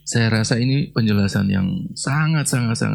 Saya rasa ini penjelasan yang sangat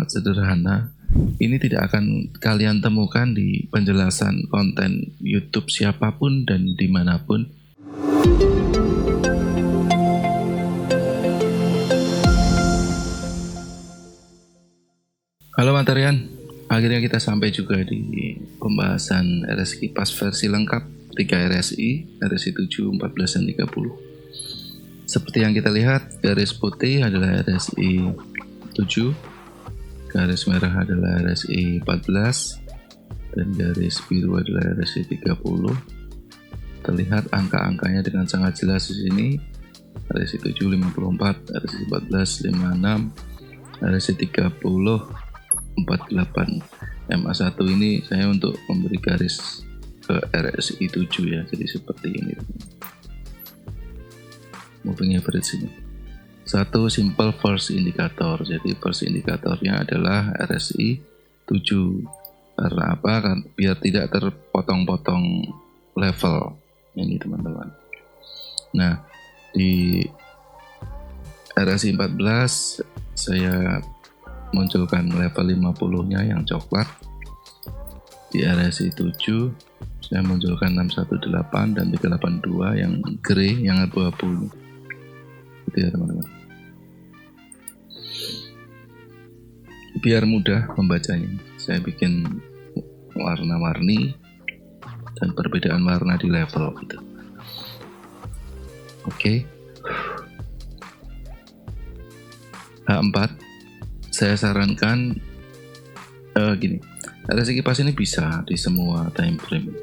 sederhana. Ini tidak akan kalian temukan di penjelasan konten YouTube siapapun dan dimanapun. Halo Materian, akhirnya kita sampai juga di pembahasan RSI Kipas versi lengkap 3 RSI, RSI 7, 14, dan 30. Seperti yang kita lihat, garis putih adalah RSI 7, garis merah adalah RSI 14, dan garis biru adalah RSI 30. Terlihat angka-angkanya dengan sangat jelas di sini. RSI 7 54, RSI 14 56, RSI 30 48. MA1 ini saya untuk memberi garis ke RSI 7 ya, jadi seperti ini. Moving average ini. Satu simple first indicator. Jadi first indikatornya adalah RSI 7. Karena apa? Biar tidak terpotong-potong level ini teman-teman. Nah, di RSI 14 saya munculkan level 50-nya yang coklat. Di RSI 7 saya munculkan 618 dan 382 yang grey, yang abu-abu. Gitu ya teman-teman. Biar mudah membacanya, saya bikin warna-warni dan perbedaan warna di level gitu. Oke. H4 saya sarankan gini. RSI kipas ini bisa di semua time frame.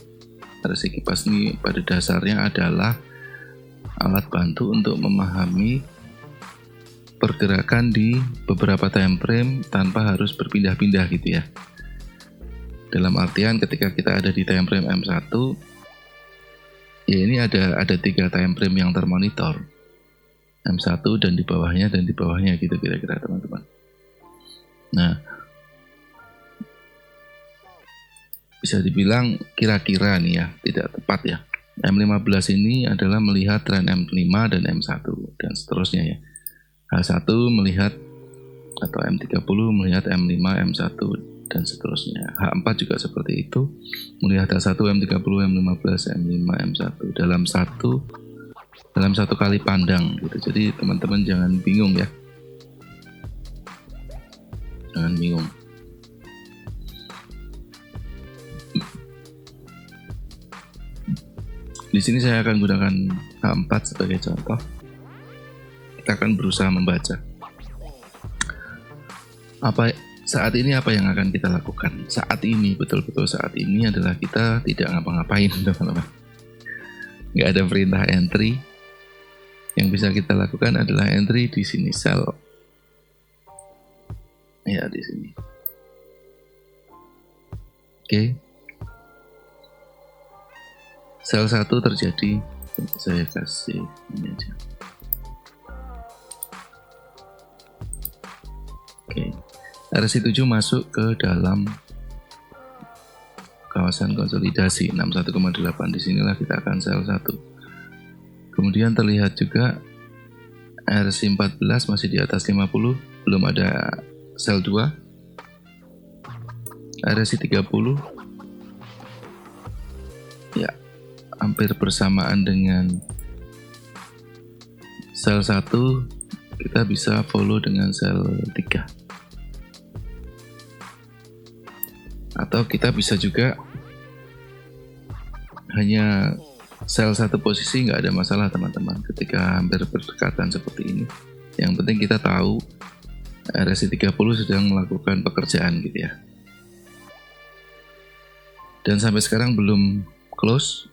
RSI kipas ini pada dasarnya adalah alat bantu untuk memahami pergerakan di beberapa time frame tanpa harus berpindah-pindah gitu ya. Dalam artian ketika kita ada di time frame M1, ya ini ada 3 time frame yang termonitor. M1 dan di bawahnya gitu kira-kira teman-teman. Nah, bisa dibilang kira-kira nih ya, tidak tepat ya. M15 ini adalah melihat tren M5 dan M1 dan seterusnya ya. H1 melihat atau M30 melihat M5, M1 dan seterusnya. H4 juga seperti itu, melihat H1, M30, M15, M5, M1 dalam satu kali pandang gitu. Jadi teman-teman jangan bingung ya. Jangan bingung. Di sini saya akan gunakan H4 sebagai contoh. Kita akan berusaha membaca. Saat ini apa yang akan kita lakukan? Saat ini, betul-betul saat ini adalah kita tidak ngapa-ngapain, teman-teman. Nggak ada perintah entry. Yang bisa kita lakukan adalah entry di sini, sell. Ya, di sini. Oke. Sel 1 terjadi, saya kasih ini aja. Oke. RSI 7 masuk ke dalam kawasan konsolidasi 61,8. Disinilah kita akan sel 1. Kemudian terlihat juga RSI 14 masih di atas 50, belum ada sel 2. RSI 30 ya hampir bersamaan dengan sel 1, kita bisa follow dengan sel 3. Atau kita bisa juga hanya sel 1 posisi, nggak ada masalah teman-teman ketika hampir berdekatan seperti ini. Yang penting kita tahu RSI 30 sedang melakukan pekerjaan gitu ya. Dan sampai sekarang belum close.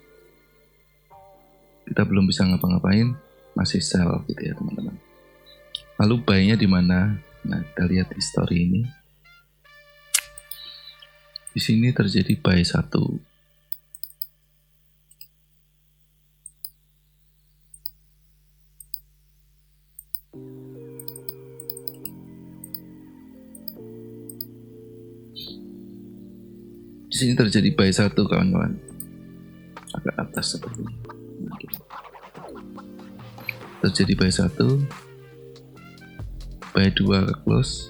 Kita belum bisa ngapa-ngapain, masih sell gitu ya teman-teman. Lalu buy-nya di mana? Nah, kita lihat history ini. Di sini terjadi buy 1. Di sini terjadi buy 1 kawan-kawan. Agak atas seperti ini. Terjadi buy 1. buy 2 ke close,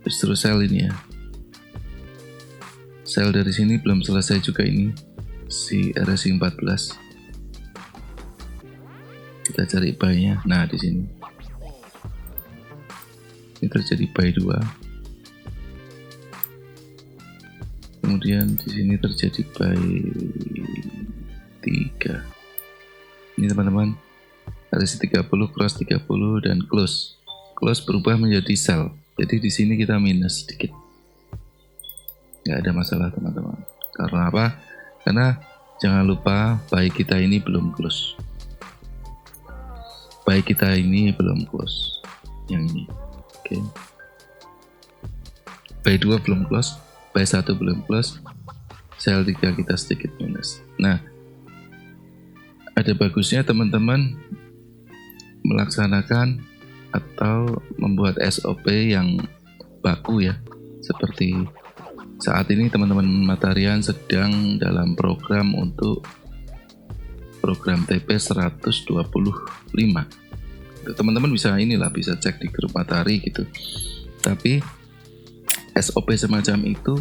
justru sell ini ya. Sell dari sini belum selesai juga ini si RSI 14. Kita cari buy-nya. Nah, di sini. Ini terjadi buy 2. Kemudian di sini terjadi buy 3. Ini teman-teman, RSI 30, cross 30 dan close. Close berubah menjadi sell. Jadi di sini kita minus sedikit. Nggak ada masalah teman-teman. Karena apa? Karena jangan lupa buy kita ini belum close. Buy kita ini belum close. Yang ini. Oke. Buy 2 belum close. Buy 1 belum close. Sell 3 kita sedikit minus. Nah, ada bagusnya teman-teman melaksanakan atau membuat SOP yang baku ya. Seperti saat ini teman-teman Mataharian sedang dalam program untuk program TP 125. Teman-teman bisa bisa cek di grup Matahari gitu. Tapi SOP semacam itu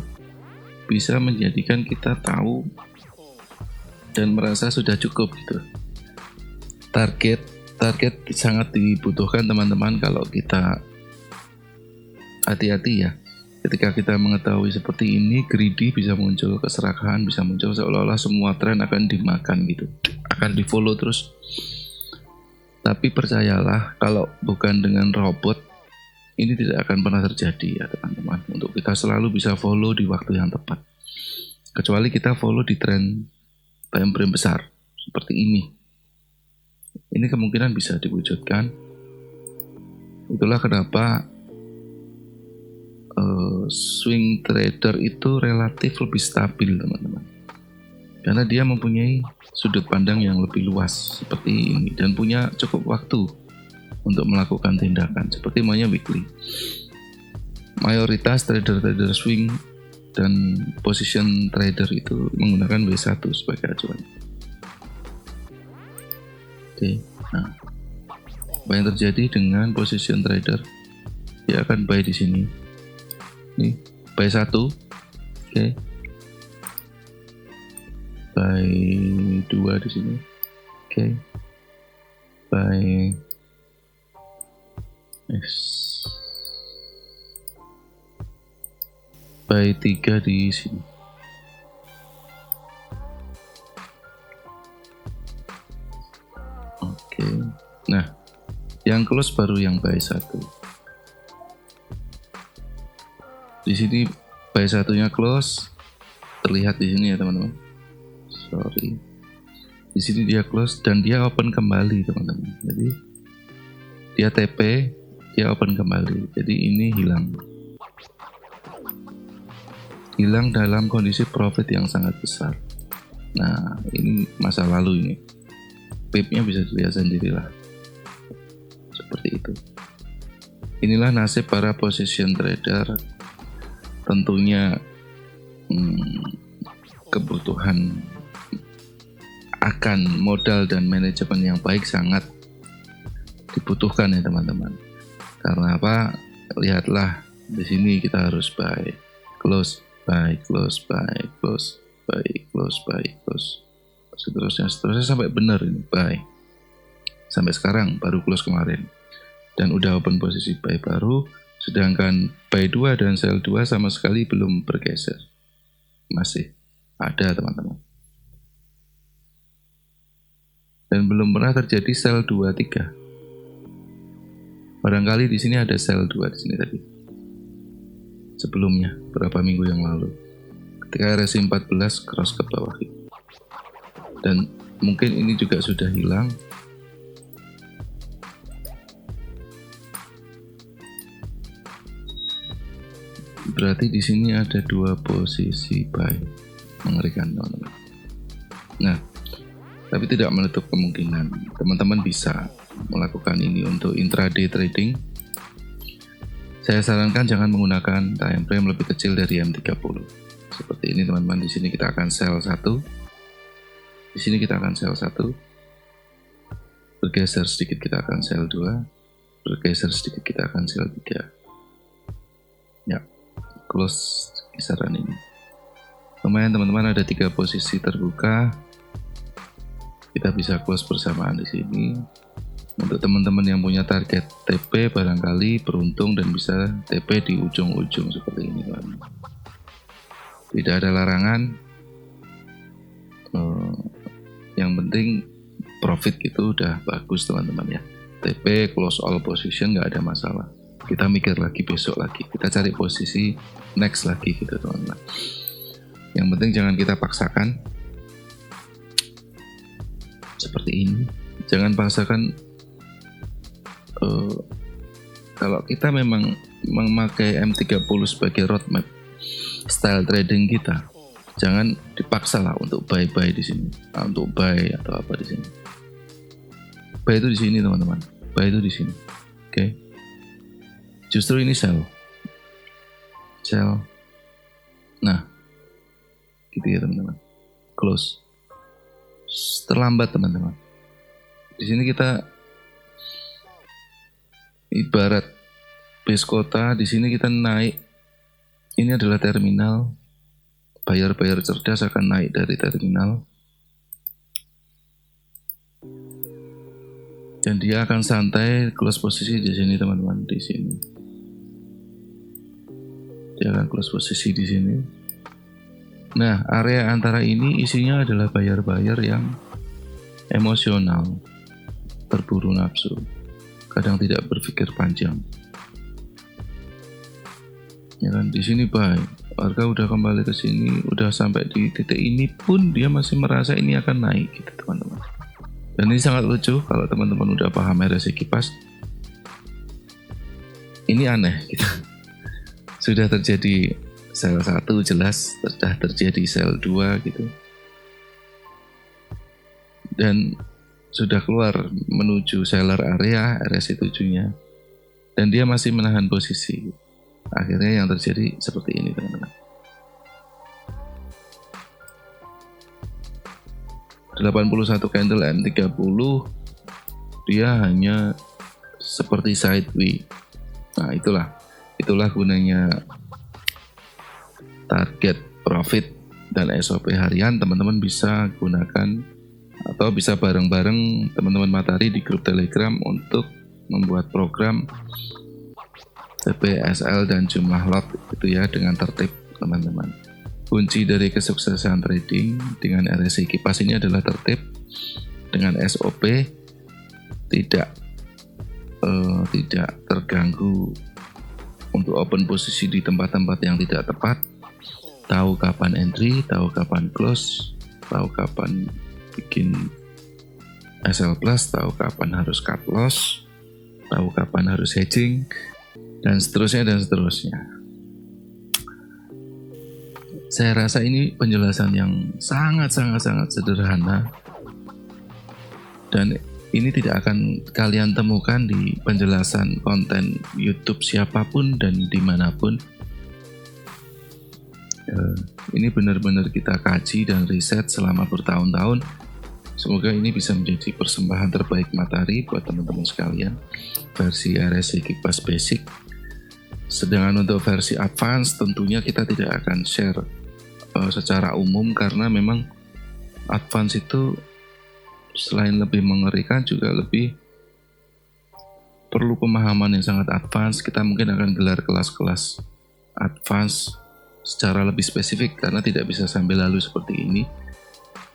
bisa menjadikan kita tahu dan merasa sudah cukup gitu. Target sangat dibutuhkan teman-teman kalau kita hati-hati ya. Ketika kita mengetahui seperti ini, greedy bisa muncul, keserakahan bisa muncul, seolah-olah semua tren akan dimakan gitu, akan di follow terus. Tapi percayalah, kalau bukan dengan robot, ini tidak akan pernah terjadi ya teman-teman. Untuk kita selalu bisa follow di waktu yang tepat. Kecuali kita follow di tren time frame besar, seperti ini. Ini kemungkinan bisa diwujudkan. Itulah kenapa swing trader itu relatif lebih stabil teman-teman, karena dia mempunyai sudut pandang yang lebih luas seperti ini dan punya cukup waktu untuk melakukan tindakan seperti maunya weekly. Mayoritas trader-trader swing dan position trader itu menggunakan W1 sebagai acuan. Oke, nah apa yang terjadi dengan position trader? Dia akan buy di sini. Nih, buy 1, oke. Buy 2 di sini, oke. Buy buy 3 di sini. Oke. Nah, yang close baru yang buy 1. Di sini buy 1-nya close, terlihat di sini ya teman-teman. Sorry. Di sini dia close dan dia open kembali teman-teman. Jadi dia TP, dia open kembali. Jadi ini hilang dalam kondisi profit yang sangat besar. Nah, ini masa lalu ini. Pip-nya bisa dilihat sendirilah. Seperti itu. Inilah nasib para position trader. Tentunya kebutuhan akan modal dan manajemen yang baik sangat dibutuhkan ya teman-teman. Karena apa? Lihatlah di sini kita harus buy, close, buy, close, buy, close, buy, close, buy, close, seterusnya sampai benar ini buy. Sampai sekarang baru close kemarin dan udah open posisi buy baru. Sedangkan buy 2 dan sell 2 sama sekali belum bergeser. Masih ada teman-teman. Dan belum pernah terjadi sell 2, 3. Barangkali di sini ada sell 2 di sini tadi. Sebelumnya, berapa minggu yang lalu. Ketika RSI 14 cross ke bawah. Dan mungkin ini juga sudah hilang. Berarti di sini ada 2 posisi buy. Mengerikan teman-teman. Nah, tapi tidak menutup kemungkinan teman-teman bisa melakukan ini untuk intraday trading. Saya sarankan jangan menggunakan time frame lebih kecil dari M30. Seperti ini teman-teman. Di sini kita akan sell 1. Di sini kita akan sell 1. Bergeser sedikit kita akan sell 2. bergeser sedikit kita akan sell 3. Ya, close kisaran ini. Lumayan teman-teman, ada 3 posisi terbuka. Kita bisa close bersamaan di sini. Untuk teman-teman yang punya target TP barangkali beruntung dan bisa TP di ujung-ujung seperti ini, teman. Tidak ada larangan. Yang penting profit gitu udah bagus teman-teman ya. TP close all position nggak ada masalah. Kita mikir lagi besok lagi. Kita cari posisi next lagi gitu teman-teman. Yang penting jangan kita paksakan seperti ini. Jangan paksakan. Kalau kita memang memakai M30 sebagai roadmap style trading kita, jangan dipaksa lah untuk buy di sini, untuk buy atau apa di sini. Buy itu di sini teman-teman. Buy itu di sini. Oke. Justru ini sell. Nah. Gitu ya teman-teman. Close. Terlambat teman-teman. Di sini kita ibarat base kota, di sini kita naik. Ini adalah terminal. Buyer cerdas akan naik dari terminal. Dan dia akan santai close posisi di sini teman-teman, di sini. Dia akan close posisi di sini. Nah, area antara ini isinya adalah buyer yang emosional, terburu nafsu, kadang tidak berpikir panjang. Ya kan, di sini buy, harga udah kembali ke sini, udah sampai di titik ini pun dia masih merasa ini akan naik gitu teman-teman. Dan ini sangat lucu kalau teman-teman udah paham RSI kipas. Ini aneh gitu. Sudah terjadi sell 1 jelas, sudah terjadi sell 2 gitu. Dan sudah keluar menuju seller area RSI 7-nya. Dan dia masih menahan posisi. Akhirnya yang terjadi seperti ini teman-teman. 81 candle M30 dia hanya seperti sideway. Nah, itulah gunanya target profit dan SOP harian. Teman-teman bisa gunakan atau bisa bareng-bareng teman-teman Matahari di grup Telegram untuk membuat program TPSL dan jumlah lot itu ya dengan tertib teman-teman. Kunci dari kesuksesan trading dengan RSI kipas ini adalah tertib dengan SOP, tidak terganggu untuk open posisi di tempat-tempat yang tidak tepat. Tahu kapan entry, tahu kapan close, tahu kapan bikin SL plus, tahu kapan harus cut loss, tahu kapan harus hedging, dan seterusnya. Saya rasa ini penjelasan yang sangat sederhana, dan ini tidak akan kalian temukan di penjelasan konten YouTube siapapun dan dimanapun. Ini benar-benar kita kaji dan riset selama bertahun-tahun. Semoga ini bisa menjadi persembahan terbaik Matahari buat teman-teman sekalian. Versi RSI kipas basic. Sedangkan untuk versi advance tentunya kita tidak akan share secara umum, karena memang advance itu selain lebih mengerikan juga lebih perlu pemahaman yang sangat advance. Kita mungkin akan gelar kelas-kelas advance secara lebih spesifik karena tidak bisa sambil lalu seperti ini.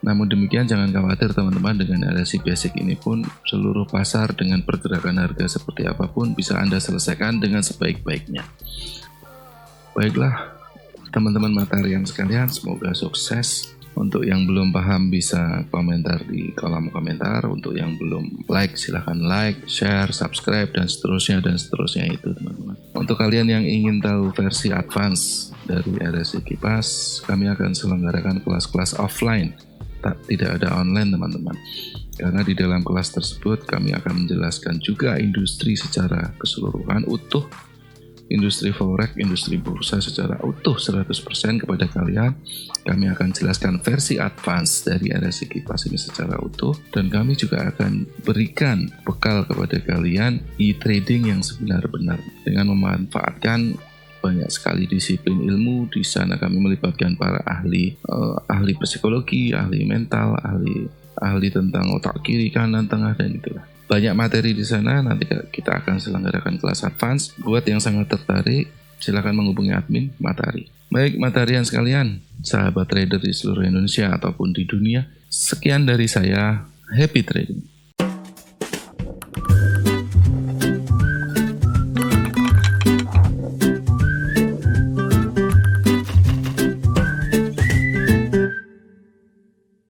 Namun demikian jangan khawatir teman-teman, dengan RSI basic ini pun seluruh pasar dengan pergerakan harga seperti apapun bisa Anda selesaikan dengan sebaik-baiknya. Baiklah teman-teman Mataharian sekalian, semoga sukses. Untuk yang belum paham bisa komentar di kolom komentar. Untuk yang belum like silahkan like, share, subscribe, dan seterusnya itu teman-teman. Untuk kalian yang ingin tahu versi advance dari RSI kipas, kami akan selenggarakan kelas-kelas offline, tidak ada online teman-teman. Karena di dalam kelas tersebut kami akan menjelaskan juga industri secara keseluruhan utuh, industri forex, industri bursa secara utuh 100% kepada kalian. Kami akan jelaskan versi advance dari RSI Kipas ini secara utuh, dan kami juga akan berikan bekal kepada kalian e-trading yang sebenar-benar dengan memanfaatkan banyak sekali disiplin ilmu. Di sana kami melibatkan para ahli psikologi, ahli mental, ahli tentang otak kiri, kanan, tengah, dan itulah. Banyak materi di sana. Nanti kita akan selenggarakan kelas advance. Buat yang sangat tertarik, silakan menghubungi admin Matahari. Baik mataharian sekalian, sahabat trader di seluruh Indonesia ataupun di dunia, sekian dari saya. Happy trading.